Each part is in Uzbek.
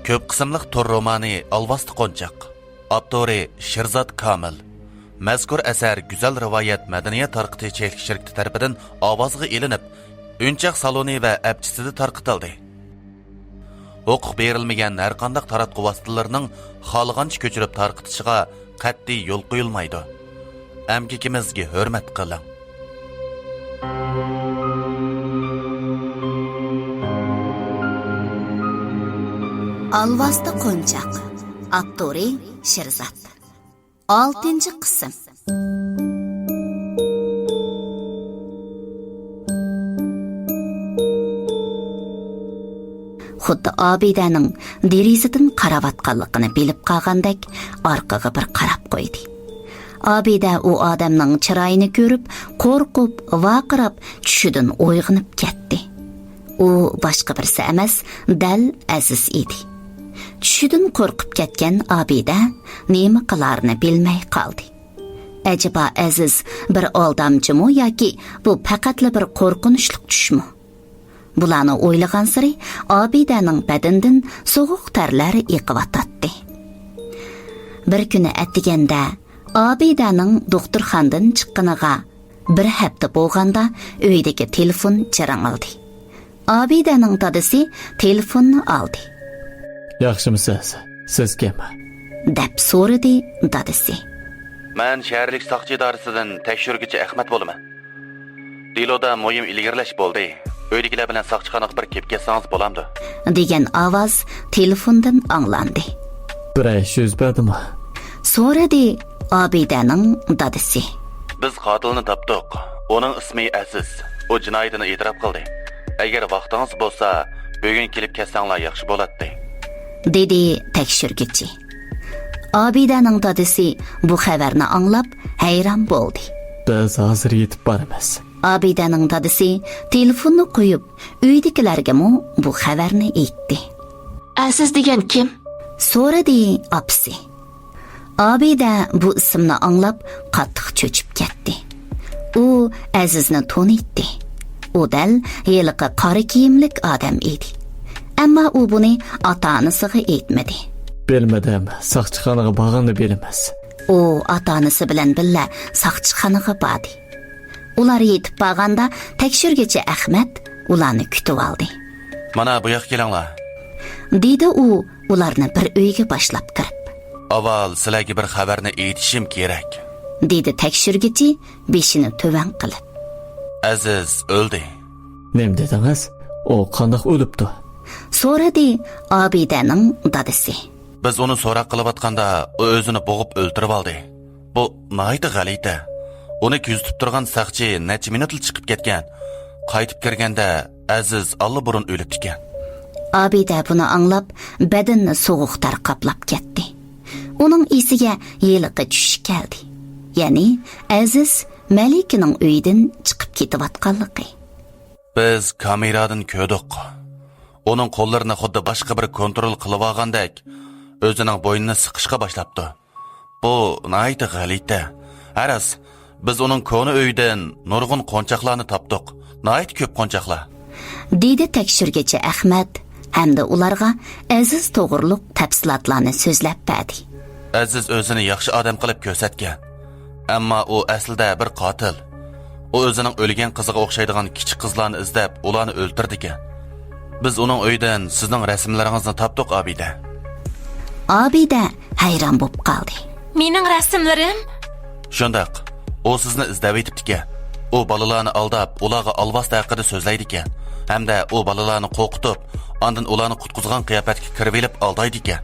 Ko'p qismliq tor romani Alvasti Qo'nchaq. Avtori Shirzat Kamil. Mazkur asar Güzel Rivoyat madaniyat tarqatuvchi shirkati tarafidan ovozga ilinib, O'nchaq saloni va apchisida tarqatildi. Huquq berilmagan har qanday taratquv vositalarining xohlagancha ko'chirib tarqatishiga qat'iy yo'l qo'yilmaydi. Amgikimizga hurmat qiling. Alvasti Qo'nchaq. Avtori Shirzat. 6-qism. Xuddi Obidaning derizadan qaravatqanligini bilib qolgandek orqaga bir qarab qo'ydi. Obida u odamning chiroyini ko'rib, qo'rqib, vaqirab tushidan uyg'onib ketdi. U boshqa birisi emas, dal Aziz edi. Tushidan qo'rqib ketgan Obida nima qilarini bilmay qoldi. Acaba Aziz bir aldamchimi yoki bu faqatla bir qo'rqinchli tushmi? Bularni o'ylagan sari Obidaning badanidan sovuq tarlar yiqiyotdi. Bir kuni atiganda Obidaning doktorxonadan chiqqaniga bir hafta bo'lganda uydagi telefon chiringldi. Obidaning dadasi telefonni oldi. Yaxshimisiz? Siz kim? deb so'radi dadasi. Men shaharlik soqchi idorasidan tekshiruvchi Ahmad bo'laman. Diloda muhim ilgirlash bo'ldi. Uydagilar bilan soqchixonaga bir kelib kelsangiz bo'lamdi, degan ovoz telefondan anglandi. Bir ish yuz berdimi? So'radi Obidaning dadasi. Biz qotilni topdik. Uning ismi Aziz. U jinoyatini e'tirof qildi. Agar vaqtingiz bo'lsa, bugun kelib kelsanglar yaxshi bo'ladi, dedi tekshiruvchi. Obidaning dadasi bu xabarni anglab hayron bo'ldi. Biz hozir yetib boramiz. Obidaning dadasi telefonni qo'yib, uydagilarga bu xabarni aytdi. Aziz degan kim? So'radi opsi. Obida bu ismni anglab qattiq cho'chib ketdi. U Azizni taniydi. U dal yiliqi qora kiyimlik odam edi. Ammo u buni ota-onasiga aytmadi. Bilmadim, soqchixonaga borganda bilamiz. U ota-onasi bilan birga soqchixonaga bordi. Ular yetib borganda tekshiruvchi Ahmad ularni kutib oldi. Mana bu yoqqa kelinglar, dedi u ularni bir uyga boshlab kirib. Avval sizlarga bir xabarni aytishim kerak, dedi tekshiruvchi beshini to'van qilib. Aziz o'ldi. Nima dedingiz? U qanday o'libdi? So'radi Obidaning dadasi. Biz uni so'roq qilayotganda u o'zini bo'g'ib o'ldirib oldi. Bu nihoyat g'alati. Uni kuzatib turgan saqchi necha minutli chiqib ketgan. Qaytib kirganda Aziz allaburun o'lib ekan. Obida buni anglab, badanni sovuq tar qoplab ketdi. Uning esiga yiliqi tushib keldi. Ya'ni Aziz Malikaning uyidan chiqib ketayotganligi. Biz kameradan ko'rdik. Uning qo'llarini xuddi boshqa bir kontrol qilib olgandek, o'zining bo'ynini siqishga boshlabdi. Bu nihoyat g'alati. Aras, biz uning koni uydan nurg'un qo'nchaqlarni topdik. Nihoyat ko'p qo'nchaqlar, dedi tekshiruvchi Ahmad hamda ularga Aziz to'g'riliq tafsilotlarni so'zlab berdi. Aziz o'zini yaxshi odam qilib ko'rsatgan. Ammo u aslida bir qotil. U o'zining o'lgan qiziga o'xshaydigan kichik qizlarni izlab, ularni o'ldirdi ekan. Biz uning uyidan sizning rasmlaringizni topdik, Obida. Obida hayron bo'lib qoldi. Mening rasmlarim? Shundoq. U sizni izlab etibdi ekan. U bolalarni aldab, ularga Alvasti haqida so'zlaydi ekan. Hamda u bolalarni qo'rqitib, ondan ularni qutqizgan qiyofatga kirib olib aldaydi ekan.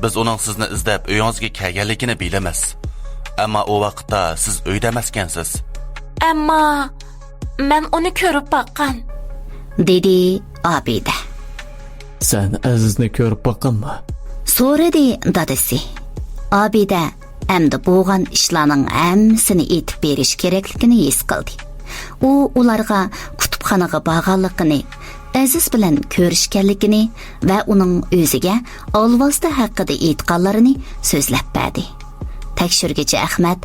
Biz uning sizni izlab uyingizga kelganligini bilamiz. Ammo u vaqtda siz uyda emaskansiz. Ammo men uni ko'rib boqqan, dedi Obida. Sen Azizni ko'rib boqqanmi? So'radi dadasi. Obida hamda bo'lgan ishlarning hammasini aytib berish kerakligini his qildi. U ularga kutubxonaga borganligini, Aziz bilan ko'rishganligini va uning o'ziga Alvasti haqida aytganlarini so'zlab berdi. Tekshiruvchi Ahmad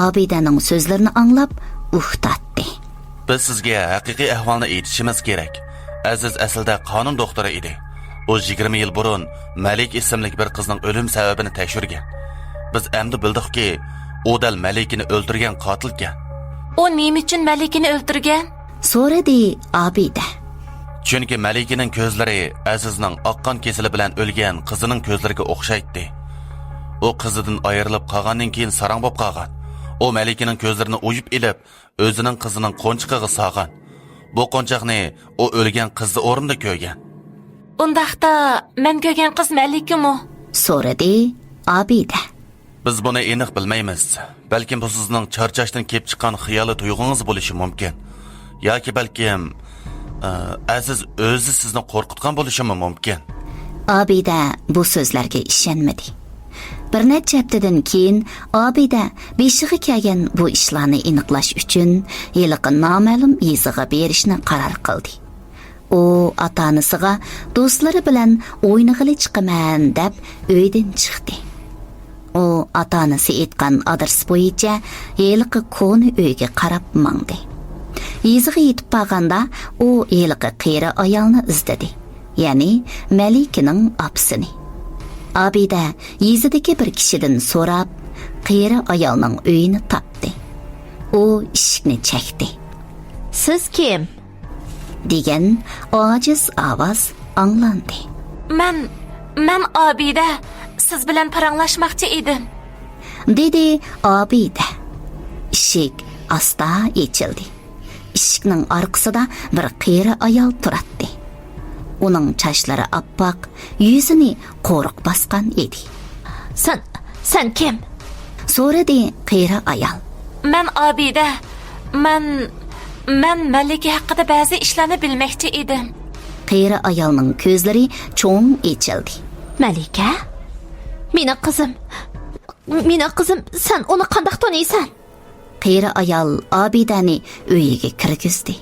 Obidaning so'zlarini anglab uxtatdi. Biz sizga haqiqiy ahvolni aytishimiz kerak. Aziz aslida qonun doktori edi. O 20 yil burun Malik ismli bir qizning o'lim sababini tekshirgan. Biz endi bildikki, o dal Malikini o'ldirgan qotilgan. O nima uchun Malikini o'ldirgan? so'radi Obida. Chunki Malikining ko'zlari Azizning oqqan kesili bilan o'lgan qizining ko'zlariga o'xshaydi. O qizidan ayrilib qolgandan keyin sarang bo'lib qolgan. O Malikining ko'zlarini o'yib ilib, o'zining qizining qo'nchiqiga solgan. Bu qo'nchiqni o o'lgan qizni o'rnida ko'ygan. Undaqda men ko'rgan qiz Malikimi? so'radi Obida. Biz buni aniq bilmaymiz. Balkim bu sizning charchashdan kelib chiqqan xiyoli tuyg'ungiz bo'lishi mumkin. Yoki balkim Aziz o'zi sizni qo'rqitgan bo'lishi mumkin. Obida bu so'zlarga ishonmadi. Bir necha haftadan keyin Obida beshiga kelgan bu ishlarni aniqlash uchun yiliqi noma'lum yiziga berishni qaror qildi. U ota-onasiga do'stlari bilan o'ynag'ili chiqaman deb uydan chiqdi. U ota-onasi aytgan adres bo'yicha yiliqi koni uyga qarab mangdi. Yiziga yetib qolganda u yiliqi qiyra ayolni izladi. Ya'ni Malikining opsini. Obida yizidagi bir kishidan so'rab, qiyra ayolning uyini topdi. U eshikni chekdi. Siz kim? degan ojiz ovoz anglandi. Men Obida, siz bilan paranglashmoqchi edim. dedi Obida. Eshik asta ochildi. Eshikning orqasida bir qiyra ayol turardi. Uning sochlari oppoq, yuzini qo'riq bosgan edi. Sen kim? so'radi qiyra ayol. Men Obida. Men Malika haqida ba'zi ishlarni bilmoqchi edim. Qiyra ayolning ko'zlari cho'ng ochildi. Malika? Meni qizim, sen uni qanday taniysan? Qiyra ayol Obidani uyiga kirgizdi.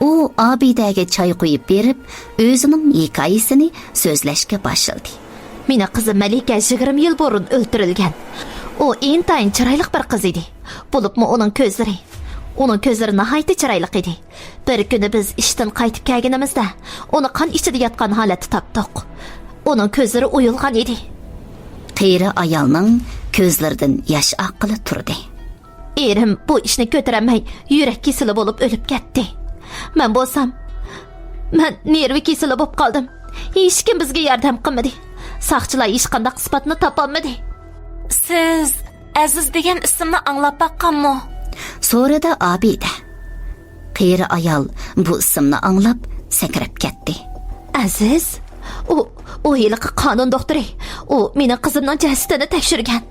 U Obidaga choy qo'yib berib, o'zining hikoyasini so'zlashga boshladi. Meni qizim Malika 20 yil burun o'ldirilgan. U intayin chiroyli bir qiz edi. Bo'libmi uning ko'zlari nihoyatda chiroyli edi. Bir kuni biz ishdan qaytib kelganimizda, uni qon ichida yotgan holatda topdik. Uning ko'zlari o'yilgan edi. Qiyra ayolning ko'zlaridan yosh oqili turdi. Erim bu ishni ko'tarolmay yurak kesili bo'lib o'lib ketdi. Men nervi kesili bo'lib qoldim. Hech kim bizga yordam qilmadi. Saqchilar hech qanday isbotni topolmadi. Siz Aziz degan ismni anglab baqqanmi? so'radi Obida. Qiyra ayol bu ismni anglab sakrab ketdi. Aziz? U yiliqi qonun doktori. U meni qizimning jasadini tekshirgan.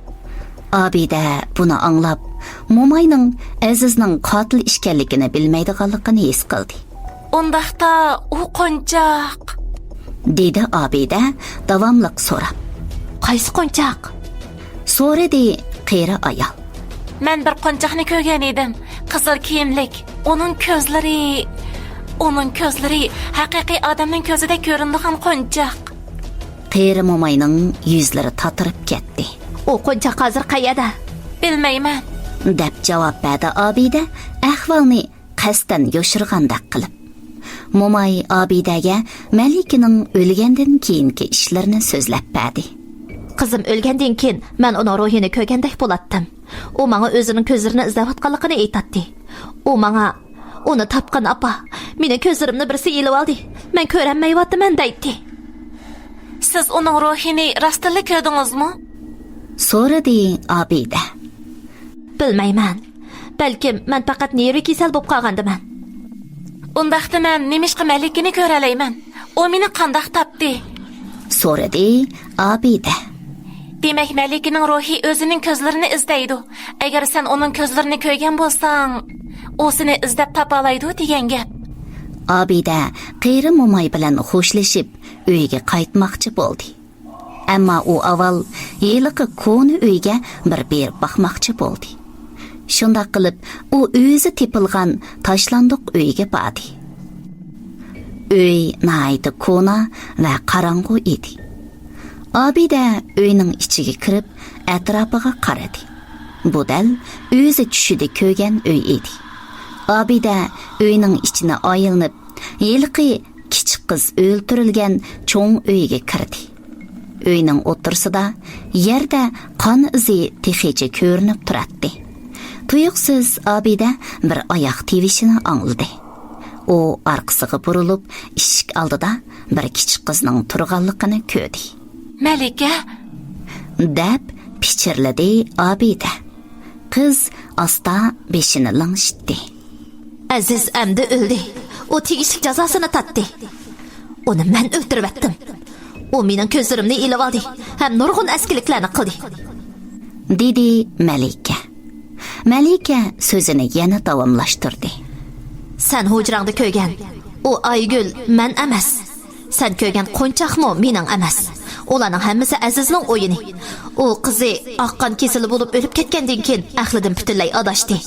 Obida buni anglab, Mo'mayning Azizning qotil ekanligini bilmaydiganligini his qildi. Undaqda u qo'nchoq, dedi Obida davomliq so'rab. Qaysi qo'nchoq? so'radi qiyra ayol. men bir qo'nchoqni ko'rgan edim. Qizil kiyimlik. Uning ko'zlari haqiqiy odamning ko'zida ko'rinadigan qo'nchoq. Qiyra Mo'mayning yuzlari tatirib ketdi. U qo'nchoq hozir qayerda? Bilmayman. deb javob berdi Obida, ahvolni qasdan yoshirgandek qilib. Mo'may Obidaga Malikining o'lgandan keyingi ishlarini so'zlab berdi. Qizim o'lgandan keyin men uning ruhini ko'rgandek bo'latdim. U menga o'zining ko'zlarini izlayotganligini aytdi. U menga uni topgan apa, meni ko'zlarimni birsi yelib oldi. Men ko'rolmayotman deydi. Siz uning ruhini rostli ko'rdingizmi? so'radi Obida. Bilmayman. Balkim men faqat nervi kasal bo'lib qolgandiman. Undaqda men nimishqa Malikini ko'ralayman. U meni qanday topdi? so'radi Obida. Demak, Malikining ruhi o'zining ko'zlarini izlaydi. Agar sen uning ko'zlarini ko'rgan bo'lsang, u seni izlab topalaydi degan gap. Obida qiyra Mo'may bilan xo'shlashib uyiga qaytmoqchi bo'ldi. Ammo u avval yiliqi koni uyga bir berib baxmoqchi bo'ldi. Shunda qilib u o'zi tepilgan tashlandiq uyga bordi. Uy nihoyat kona va qorong'u edi. Obida uyning ichiga kirib atrofiga qaradi. Bu dal o'zi tushida ko'rgan uy edi. Obida uyning ichini oyilinib, yilqi kichik qiz o'ltirilgan cho'ng uyga kirdi. Uyning o'tirsida yerda qon izi texicha ko'rinib turadi. Tuyuqsiz Abida bir oyoq tevishini angladi. U orqasiga burilib, eshik oldida bir kichik qizning turganligini ko'rdi. Malika, deb pichirladi Abida. Qiz asta beshini langshitdi. Aziz əmdi öldü. O tegishlik jazosini tatdi. Uni men o'ltirib etdim. O mening ko'zlarimni ilib oldi. Ham nurg'un askiliklarni qildi. dedi Malika. Malika so'zini yana davomlashtirdi. Sen hujrangda ko'rgan o Aygul men emas. Sen ko'rgan qo'nchaqmi mening emas. Ularning hammasi Azizning o'yini. O qizi oqqan kesili bo'lib o'lib ketgandan keyin ahlidan butunlay adashdi.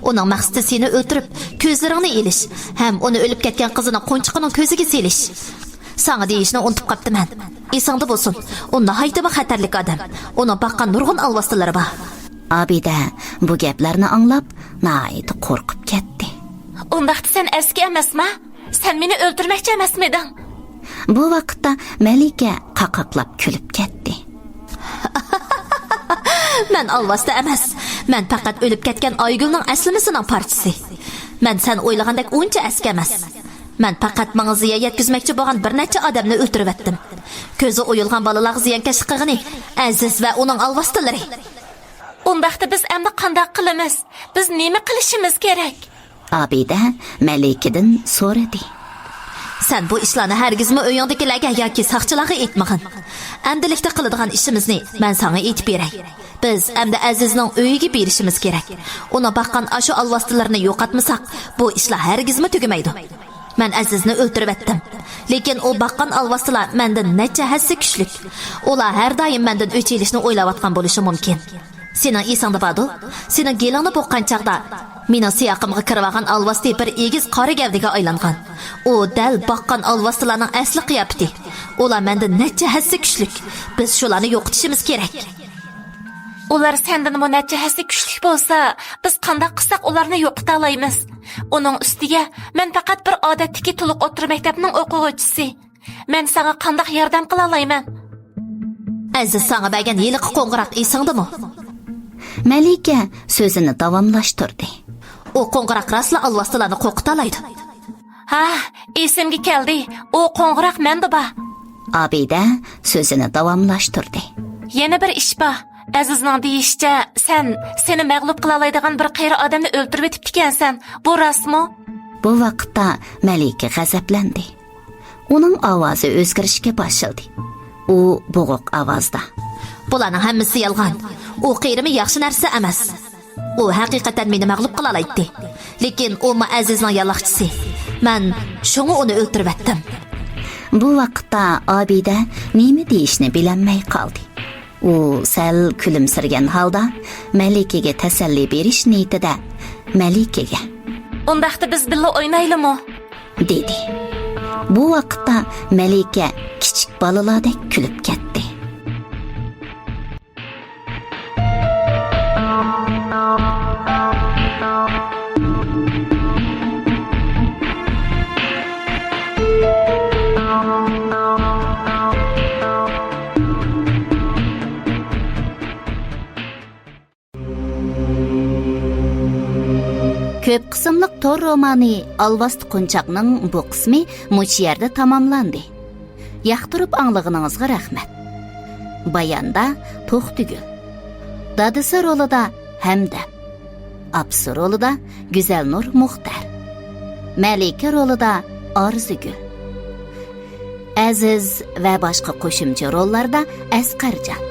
Uning maqsadi seni o'ltirib, ko'zlaringni elish, ham uni o'lib ketgan qizining qo'nchiqining ko'ziga selish. Sana deyishni unutib qaptiman. Esingda bo'lsin. U nihoyatda xatarlik odam. Uni baqqan nurg'un alvostalari bor. Abida bu gaplarni anglab, nihoyat qo'rqib ketdi. undaqda sen eski emasmi? Sen meni o'ldirmoqchi emasmiding? Bu vaqtda Malika qaqaqlab kulib ketdi. Men alvosda emas. Men faqat o'lib ketgan Aygulning aslimisining parchasi. Men sen o'ylagandek uncha eski emas. Men faqat menga ziyon yetkazmoqchi bo'lgan bir necha odamni o'ldirib etdim. Ko'zi o'yilgan bolalarga ziyonkashlik qilgani Aziz va uning alvostalari. Undaqda biz endi qanday qilamiz? Biz nima qilishimiz kerak? Abida Malikadan so'radi. Sen bu ishlarni hargizmi o'yingdagilarga yoki saqchilarga aytmag'in. Endilikda qiladigan ishimizni men sana aytib beray. Biz endi Azizning uyiga berishimiz kerak. Uni baqqan ashu alvostalarini yo'qotmasak, bu ishlar hargizmi tugamaydi. Men Azizni o'ldirib etdim. Lekin o baqqan alvostalar mendan necha hassa kuchlik. Ular har doim mendan o'ch elishni o'ylayotgan bo'lishi mumkin. Sening esingda bordi? Sening gelingni boqqan chaqda mening siyaqimga kirib olgan alvosti bir egiz qora gavdaga aylangan. U dal baqqan alvostalarning asli qiyofati. Ular mendan necha hassa kuchlik. Biz shularni yo'qotishimiz kerak. Ular sendan munajjahasi kuchli bo'lsa, biz qanday qilsak ularni yo'qota olamiz. Uning ustiga men faqat bir odatdagi to'liq o'tirib maktabning o'quvchisi. Men senga qanday yordam qila olaman? Aziz sana bergan yiliqi qo'ng'iroq esingdimi? Malika so'zini davomlashtirdi. O qo'ng'iroq rasli alvostalarni qo'rqita oladi. Ha, esimga keldi. U qo'ng'iroq menda bor. Abida so'zini davomlashtirdi. Yana bir ish bor. Azizning deyishicha, seni mag'lub qila oladigan bir qayri odamni o'ldirib etib ekansan. Bu rostmi? Bu vaqtda Malika g'azablandi. Uning ovozi o'zgarishga boshladi. U bo'g'iq ovozda: Bularning hammasi yolg'on. U qayrimi yaxshi narsa emas. U haqiqatan meni mag'lub qila oladi. Lekin u Azizning yaloqchisi. Men shuni uni o'ldirib etdim. Bu vaqtda Abida nima deyishni bilolmay qoldi. U sal kulimsirgan holda Malikaga tasalli berish niyatida Malikaga: Undaqda biz birga o'ynaylimi? dedi. Bu vaqtda Malika kichik bolalardek kulib ketdi. Ko'p qismliq tor romani Alvasti Qo'nchaqning bu qismi mush yerda tamomlandi. Yoqtirib anglag'iningizga rahmat. Bayonda To'xtigul, dadasi rolida Hamda, apsi rolida Go'zalnur Muxtar, Malika rolida Orzugul, Aziz va boshqa qo'shimcha rollarda Asqarjon.